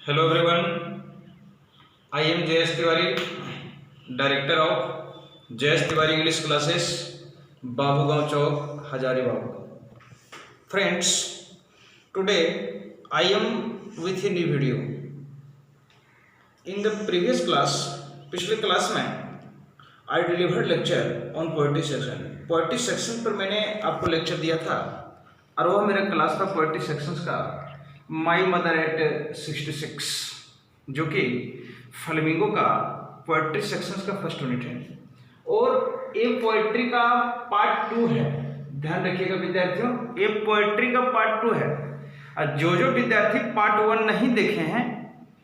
Hello everyone, I am JS Tiwari, Director of JS Tiwari English Classes, Babugaon Chowk, Hazaribagh. Friends, today I am with a new video. In the previous class, पिछले class में I delivered lecture on poetry section. Poetry section पर मैंने आपको lecture दिया था और वह मेरा क्लास था पोएट्री सेक्शंस का माई मदर एट 66, जो कि फ्लेमिंगो का पोएट्री सेक्शंस का फर्स्ट यूनिट है और ये पोएट्री का पार्ट 2 है। ध्यान रखिएगा विद्यार्थियों, ये पोएट्री का पार्ट 2 है और जो विद्यार्थी पार्ट 1 नहीं देखे हैं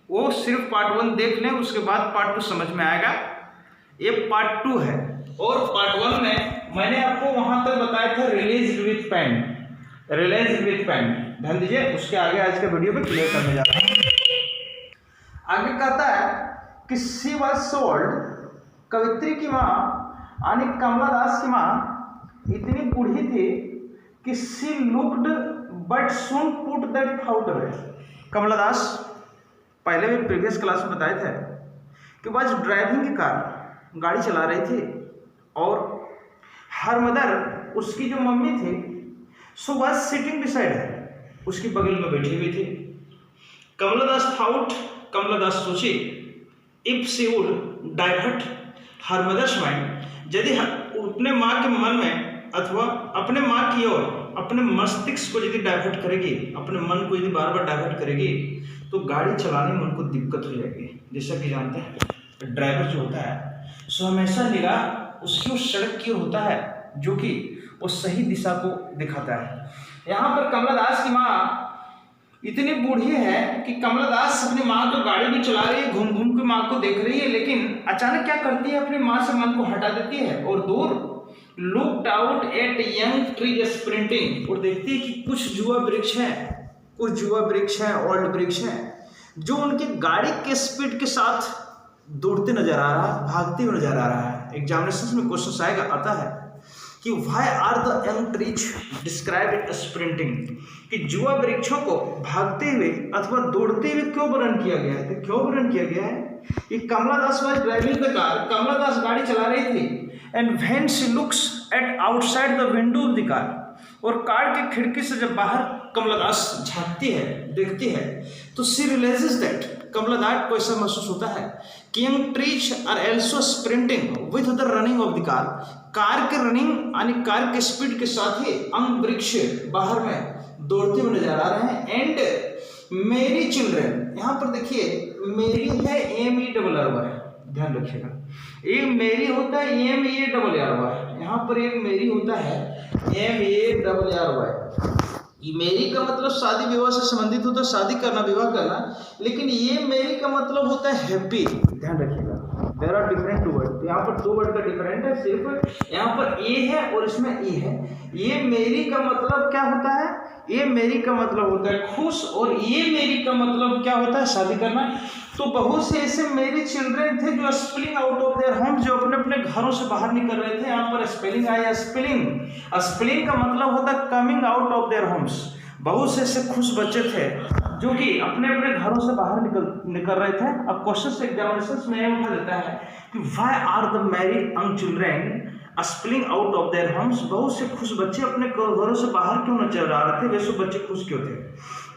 वो सिर्फ पार्ट 1 देख लें, उसके बाद पार्ट 2 समझ में आएगा। ये पार्ट 2 है और पार्ट 1 में मैंने आपको वहां तक बताया था release with pain, release with pain. ध्यान दीजिए, उसके आगे आज के वीडियो में क्लियर करने जा रहा हूं। आगे कहता है कि शी वाज सोल्ड, कवित्री की माँ यानी कमला दास की माँ इतनी बूढ़ी थी कि she looked but soon put that thought away. Kamala Das पहले भी प्रीवियस क्लास में बताए थे कि वह ड्राइविंग की कार गाड़ी चला रही थी और हर मदर उसकी जो मम्मी थी सो वाज सिटिंग बिसाइड है, उसकी बगल में बैठी हुई थी। कमला दास थाउट, कमला दास सोची, if she would divert her mother's mind, यदि अपने माँ के मन में अथवा अपने माँ की ओर अपने मस्तिष्क को यदि डाइवर्ट करेगी, अपने मन को यदि बार बार डाइवर्ट करेगी तो गाड़ी चलाने में उनको दिक्कत हो जाएगी। जैसा कि जानते हैं ड्राइवर जो होता है सो हमेशा निगाह उसकी उस सड़क की ओर होता है जो कि वो सही दिशा को दिखाता है। यहाँ पर कमला दास की माँ इतनी बूढ़ी है कि कमला दास अपनी माँ को गाड़ी भी चला रही है, घूम घूम के माँ को देख रही है, लेकिन अचानक क्या करती है, अपनी माँ से मन को हटा देती है और दूर looked out at young trees sprinting, और देखती है कि कुछ जुआ वृक्ष हैं, कुछ जुआ वृक्ष हैं, ओल्ड वृक्ष हैं जो उनकी गाड़ी के स्पीड के साथ दौड़ते नजर आ रहा है, भागते हुए नजर आ रहा है। एग्जामिनेशन में क्वेश्चन आएगा, आता है कि why are the young trees described sprinting, कि जुआ वृक्षों को भागते हुए अथवा दौड़ते हुए क्यों वर्णन किया गया है। तो क्यों वर्णन किया गया है कि कमला दास was driving the car, Kamala Das गाड़ी चला रही थी, and when she looks at outside the window of the car, और कार की खिड़की से जब बाहर कमला दास झांकती है, देखती है, तो सी रियलाइजेस दैट, कमला दास को ऐसा महसूस होता है कि young trees are also sprinting with the running of the car, car के रनिंग यानी कार के स्पीड के साथ ही अंग वृक्ष बाहर में दौड़ते हुए नजर आ रहे हैं। एंड मेरी चिल्ड्रन, यहाँ पर देखिए मेरी है MERRY, ध्यान रखिएगा, एक मेरी होता है MERRY, यहाँ पर एक मेरी होता है MERRY। मेरी का मतलब शादी विवाह से संबंधित होता है, शादी करना, विवाह करना, लेकिन ये मेरी का मतलब होता है हैप्पी। ध्यान रखिएगा, there are different two word, यहाँ पर 2 वर्ड का डिफरेंट है, सिर्फ यहाँ पर ए है और इसमें ई है। ये मेरी का मतलब क्या होता है, ये मेरी का मतलब होता है खुश, और ये मेरी का मतलब क्या होता है, शादी करना। तो बहुत से ऐसे मेरी चिल्ड्रन थे जो spelling out of their home, जो अपने अपने घरों से बाहर निकल रहे थे। यहाँ पर स्पेलिंग आया, स्पेलिंग, स्पेलिंग का मतलब होता है coming out of their homes. बहुत से ऐसे खुश बच्चे थे जो कि अपने अपने घरों से बाहर निकल रहे थे। अब क्वेश्चन एग्जामिनेशन में उठा देता है कि why are the merry young children spelling out of their homes, बहुत से खुश बच्चे अपने घरों से बाहर क्यों न चल रहे थे, वैसे बच्चे खुश क्यों थे।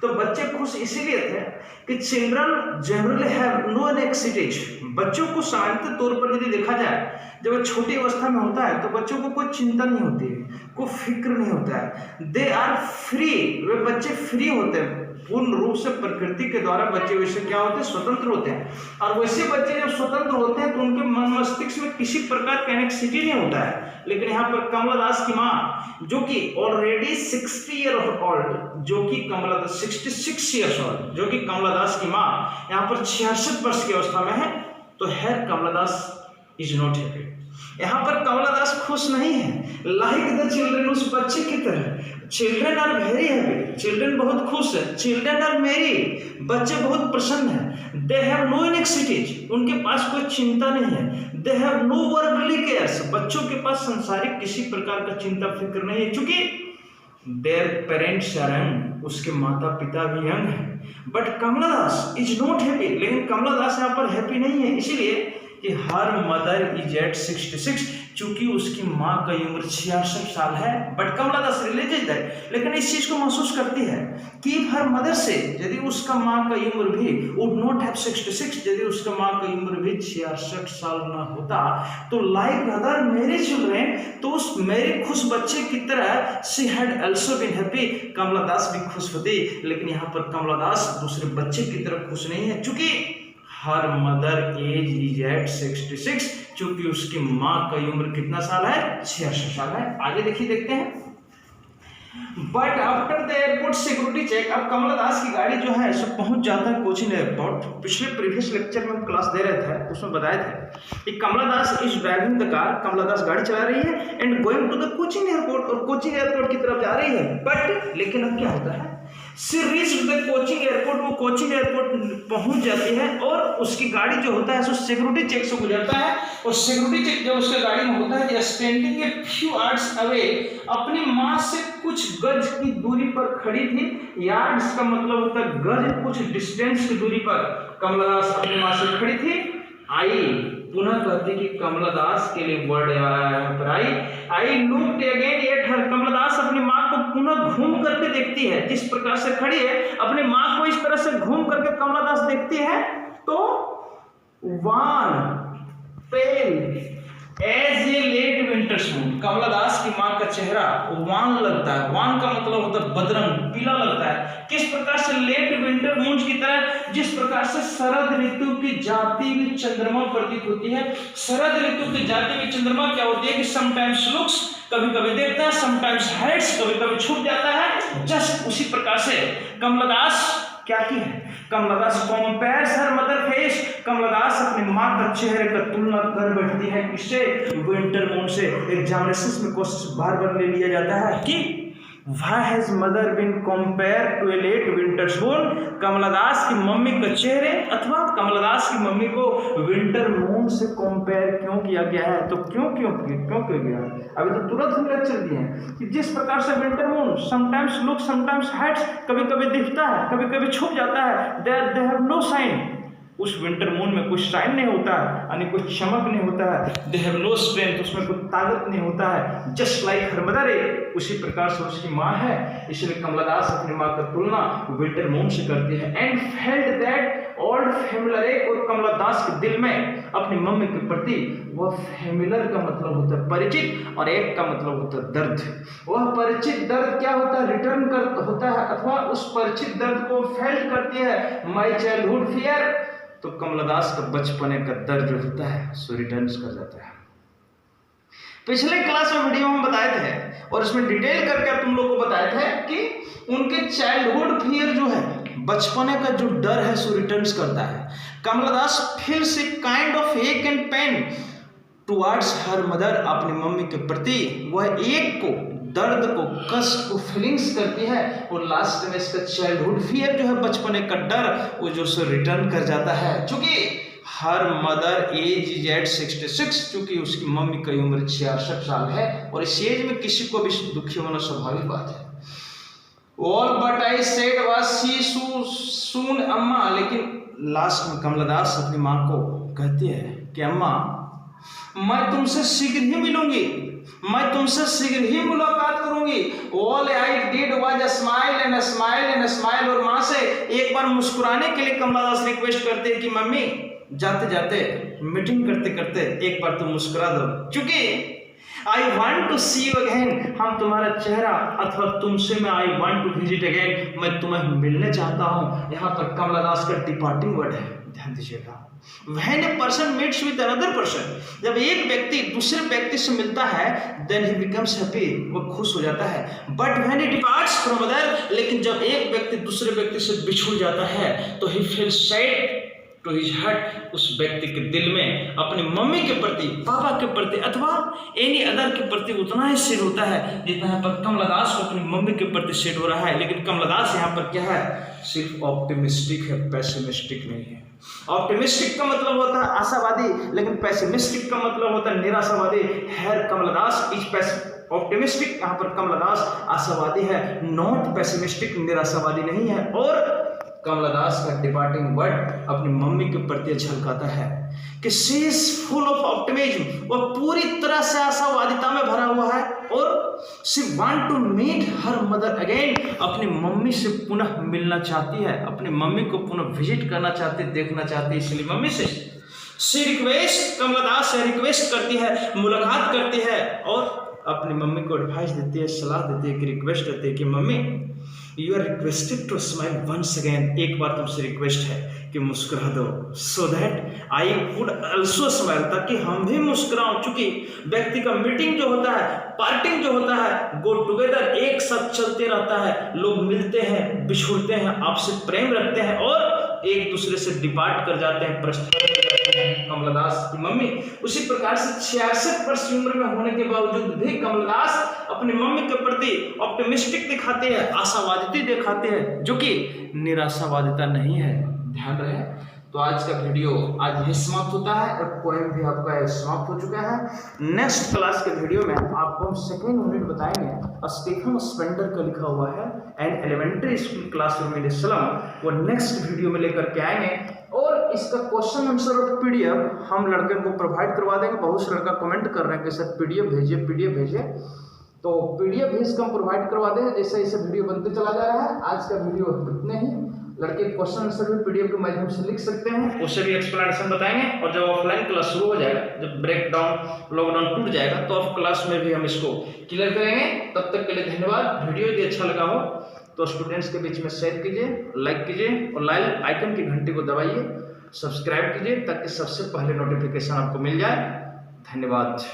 तो बच्चे खुश इसीलिए थे कि children generally have no anxieties, बच्चों को सामान्य तौर पर यदि देखा जाए जब छोटी अवस्था में होता है तो बच्चों को कोई चिंता नहीं होती है, कोई फिक्र नहीं होता है, दे आर फ्री, वे बच्चे फ्री होते हैं पूर्ण रूप से, प्रकृति के द्वारा बच्चे वैसे क्या होते हैं, स्वतंत्र होते हैं। और वैसे बच्चे जब स्वतंत्र होते हैं तो उनके मन मस्तिष्क में किसी प्रकार का एंग्जाइटी नहीं होता है। लेकिन यहाँ पर कमला दास की माँ जो कि ऑलरेडी 60 ईयर ओल्ड, जो कि कमला दास 66 ईयर्स ओल्ड, जो कि कमला दास की माँ यहाँ पर 66 वर्ष की अवस्था में है, तो है Kamala Das is not happy. यहाँ पर कमला दास खुश नहीं है, लाइक द चिल्ड्रन, उस बच्चे की तरह। Children are very happy, children बहुत खुश है, चिल्ड्रन आर मेरी, बच्चे बहुत प्रसन्न हैं, दे हैव नो एंग्जाइटीज, उनके पास कोई चिंता नहीं है, they have no worldly cares, बच्चों के पास संसारिक किसी प्रकार का चिंता फिक्र नहीं है, क्योंकि देयर पेरेंट्स आर यंग, उसके माता पिता भी यंग हैं। But Kamala Das is not happy, लेकिन कमला दास यहाँ पर हैप्पी नहीं है, इसीलिए कि हर मदर इज एट 66, चूंकि उसकी माँ का उम्र 66 साल है। But Kamala Das realises that, लेकिन इस चीज को महसूस करती है कि हर मदर से यदि उसका माँ का उम्र भी वुड नॉट हैव 66, यदि उसका माँ का उम्र भी 66 साल न होता तो लाइक अदर मेरे चिल्ड्रेन, तो उस मेरे खुश बच्चे की तरह she had also been happy, Kamala Das भी खुश होती। लेकिन यहाँ पर कमला दास दूसरे बच्चे की तरह खुश नहीं है, चूंकि her mother age is at 66, चूंकि उसकी माँ का उम्र कितना साल है, 66 साल है। आगे देखिए, देखते हैं। But after the airport security check, अब कमला दास की गाड़ी जो है सो पहुंच जाता है कोचिंग एयरपोर्ट। पिछले प्रीवियस लेक्चर में हम क्लास दे रहे थे, उसमें बताए थे कि Kamala Das is driving the car, Kamala Das गाड़ी चला रही है and going to the coaching airport, और कोचिंग एयरपोर्ट की तरफ जा रही है। बट लेकिन अब क्या होता है, she reached the coaching airport, वो कोचिंग एयरपोर्ट पहुंच जाती है और उसकी गाड़ी जो होता है सो सिक्योरिटी चेक से गुजरता है। और सिक्योरिटी चेक जब उसके गाड़ी में होता है, standing a few yards away, अपनी माँ से कुछ गज की दूरी पर खड़ी थी। यार्ड्स का मतलब होता है गज, कुछ डिस्टेंस की दूरी पर कमला दास अपनी माँ से खड़ी थी। आई, पुनः कहती कि कमला दास के लिए वर्ड पर I looked again at her, Kamala Das अपनी माँ को पुनः घूम करके देखती है। जिस प्रकार से खड़ी है, अपनी माँ को इस तरह से घूम करके कमला दास देखती है तो wan pale as a late winter moon, Kamala Das की माँ का चेहरा वान लगता है। वान का मतलब होता है बदरंग, पीला लगता है। किस प्रकार से, लेट विंटर मून की तरह, जिस प्रकार से शरद ऋतु की जाती हुई चंद्रमा प्रतीत होती है। शरद ऋतु की जाती हुई चंद्रमा क्या होती है कि समटाइम्स लुक्स, कभी कभी देखता है, समटाइम्स हाइड्स, कभी कभी छुप जाता है। जस्ट उसी प्रकार से कमला दास क्या की है, कमला दास कंपेयर्स हर मदर फेस, कमला दास अपनी माँ का चेहरे का तुलना कर बैठती है किससे, विंटर मून से। एग्जामिनेशंस में क्वेश्चन बार बार ले लिया जाता है कि Why has mother been compared to a late winter moon, कमला दास की मम्मी के चेहरे अथवा कमला दास की मम्मी को विंटर मून से कंपेयर क्यों किया गया है। तो क्यों गया है, अभी तो तुरंत हम लेक्चर दिए हैं कि जिस प्रकार से winter moon sometimes look sometimes hides, कभी कभी दिखता है, कभी कभी छुप जाता है। दे हैव नो साइन, उस विंटर मून में कुछ शाइन नहीं होता है, यानी कुछ चमक नहीं होता है। दे हैव नो स्ट्रेंथ, उसमें कुछ ताकत नहीं होता है। जस्ट लाइक हर मदर, उसी प्रकार से उसकी माँ है। इसलिए कमला दास अपनी माँ का तुलना विंटर मून से करती है। And felt that old familiar, और कमला दास के दिल में अपनी मम्मी के प्रति वह फेमिलर का मतलब होता है परिचित, और एक का मतलब होता है दर्द। वह परिचित दर्द क्या होता है, रिटर्न कर होता है, अथवा उस परिचित दर्द को फेल्ट करती है। माई चाइल्डहुड फियर, तो कमला दास का बचपने का दर्द जो होता है सो रिटर्न कर जाता है। पिछले क्लास में वीडियो में बताए थे और इसमें डिटेल करके तुम लोग को बताए थे कि उनके चाइल्डहुड फियर जो है, बचपने का जो डर है सो रिटर्न करता है। Kamala Das feels a kind of ache and pain towards her mother, अपनी मम्मी के प्रति वह एक को, दर्द को, कष्ट को फीलिंग्स करती है। और लास्ट में इसका चाइल्डहुड फियर जो है, बचपने का डर, वो जो सो रिटर्न कर जाता है। चूंकि her mother age is at 66, चूंकि उसकी मम्मी की उम्र 66 साल है, और इस एज में किसी को भी दुखी होना स्वाभाविक बात है। All but I said was she soon amma, लेकिन लास्ट में कमला दास अपनी माँ को कहती है कि अम्मा मैं तुमसे शीघ्र ही मिलूंगी, मैं तुमसे शीघ्र ही मुलाकात करूंगी। All I did was a smile and a smile and a smile, और माँ से एक बार मुस्कुराने के लिए कमला दास रिक्वेस्ट करते हैं कि मम्मी जाते जाते, मीटिंग करते करते एक बार तुम मुस्कुरा दो, क्योंकि I want to see you again, हम तुम्हारा चेहरा अथवा तुमसे मैं I want to visit again, मैं तुम्हें मिलने चाहता हूँ। यहाँ पर कमला दास का डिपार्टिंग वर्ड है, ध्यान दीजिएगा। When a person meets with another person, जब एक व्यक्ति दूसरे व्यक्ति से मिलता है, then he becomes happy, वो खुश हो जाता है। But when he departs from other, लेकिन जब एक व्यक्ति दूसरे व्यक्ति से बिछुड़ जाता है तो he feels sad to his heart, उस व्यक्ति के दिल में अपनी मम्मी के प्रति, पापा के प्रति अथवा एनी अदर के प्रति उतना ही सेड होता है जितना यहाँ पर कमला दास को अपनी मम्मी के प्रति सेड हो रहा है। लेकिन कमला दास यहाँ पर क्या है, सिर्फ ऑप्टिमिस्टिक है, पैसिमिस्टिक नहीं है। ऑप्टिमिस्टिक का मतलब होता है आशावादी, लेकिन पैसिमिस्टिक का मतलब होता है निराशावादी। Here Kamala Das is optimistic, यहाँ पर कमला दास आशावादी है, नॉट पेसिमिस्टिक, निराशावादी नहीं है। और कमला दास का डिपार्टिंग वर्ड अपनी मम्मी के प्रति झलकाता है कि she is full of optimism, वह पूरी तरह से आशावादिता में भरा हुआ है। और she want to meet her mother again, अपनी मम्मी से पुनः मिलना चाहती है, अपनी मम्मी को पुनः विजिट करना चाहती है, देखना चाहती है, इसलिए मम्मी से शी रिक्वेस्ट, कमला दास से रिक्वेस्ट करती है, मुलाकात करती है और अपनी मम्मी को एडवाइस देती है, सलाह देती है, कि रिक्वेस्ट देती है कि मम्मी you are requested to smile once again, एक बार तुमसे रिक्वेस्ट है कि मुस्कुरा दो, so that I would also smile, ताकि हम भी मुस्कुराओं। चूंकि व्यक्ति का मीटिंग जो होता है, पार्टिंग जो होता है, गो टुगेदर, एक साथ चलते रहता है, लोग मिलते हैं, बिछुड़ते हैं, आपसे प्रेम रखते हैं और एक दूसरे से डिपार्ट कर जाते हैं, प्रस्थान कर जाते हैं। कमला दास की मम्मी उसी प्रकार से 66 वर्ष की उम्र में होने के बावजूद भी कमला दास अपनी मम्मी के प्रति ऑप्टिमिस्टिक दिखाते हैं, आशावादिता दिखाते हैं, जो कि निराशावादिता नहीं है। ध्यान रहे। तो आज का वीडियो आज ही समाप्त होता है और पोएम भी आपका समाप्त हो चुका है। नेक्स्ट क्लास के वीडियो में आपको हम सेकेंड यूनिट बताएंगे, स्टीफन स्पेंडर का लिखा हुआ है an elementary school classroom in a slum, वो नेक्स्ट वीडियो में लेकर के आएंगे। और इसका क्वेश्चन आंसर और पीडीएफ हम लड़के को प्रोवाइड करवा देंगे। बहुत से लड़का कमेंट कर रहे हैं कि सर पीडीएफ भेजिए, पीडीएफ भेजिए, तो पीडीएफ भी इसका हम प्रोवाइड करवा देंगे जैसे जैसे वीडियो बनते चला जा रहा है। आज का वीडियो इतने ही। लड़के क्वेश्चन आंसर भी पीडीएफ के माध्यम से लिख सकते हैं, उससे भी एक्सप्लेनेशन बताएंगे। और जब ऑफलाइन क्लास शुरू हो जाएगा, जब ब्रेक डाउन लॉकडाउन टूट जाएगा, तो ऑफ क्लास में भी हम इसको क्लियर करेंगे। तब तक के लिए धन्यवाद। वीडियो यदि अच्छा लगा हो तो स्टूडेंट्स के बीच में शेयर कीजिए, लाइक कीजिए और लाइक आइकन की घंटी को दबाइए, सब्सक्राइब कीजिए ताकि सबसे पहले नोटिफिकेशन आपको मिल जाए। धन्यवाद।